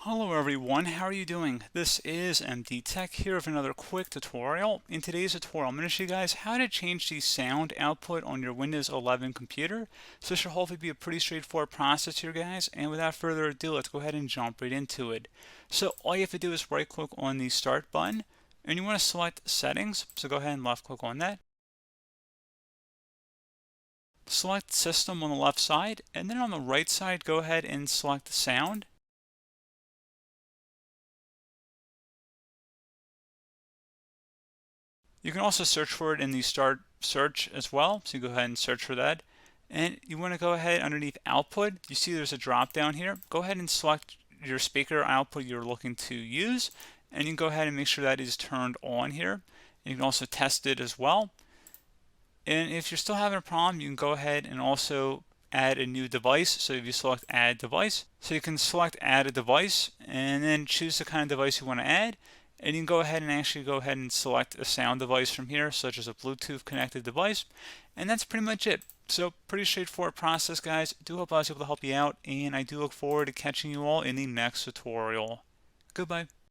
Hello everyone, how are you doing? This is MD Tech here with another quick tutorial. In today's tutorial, I'm going to show you guys how to change the sound output on your Windows 11 computer. So this should hopefully be a pretty straightforward process here, guys. And without further ado, let's go ahead and jump right into it. So all you have to do is right click on the Start button, and you want to select Settings. So go ahead and left click on that. Select System on the left side, and then on the right side, go ahead and select Sound. You can also search for it in the Start search as well. So you go ahead and search for that. And you want to go ahead underneath Output. You see there's a drop down here. Go ahead and select your speaker output you're looking to use. And you can go ahead and make sure that is turned on here. You can also test it as well. And if you're still having a problem, you can go ahead and also add a new device. So if you select Add Device, so you can select Add a Device and then choose the kind of device you want to add. And you can go ahead and select a sound device from here, such as a Bluetooth connected device. And that's pretty much it. So pretty straightforward process, guys. I do hope I was able to help you out, and I do look forward to catching you all in the next tutorial. Goodbye.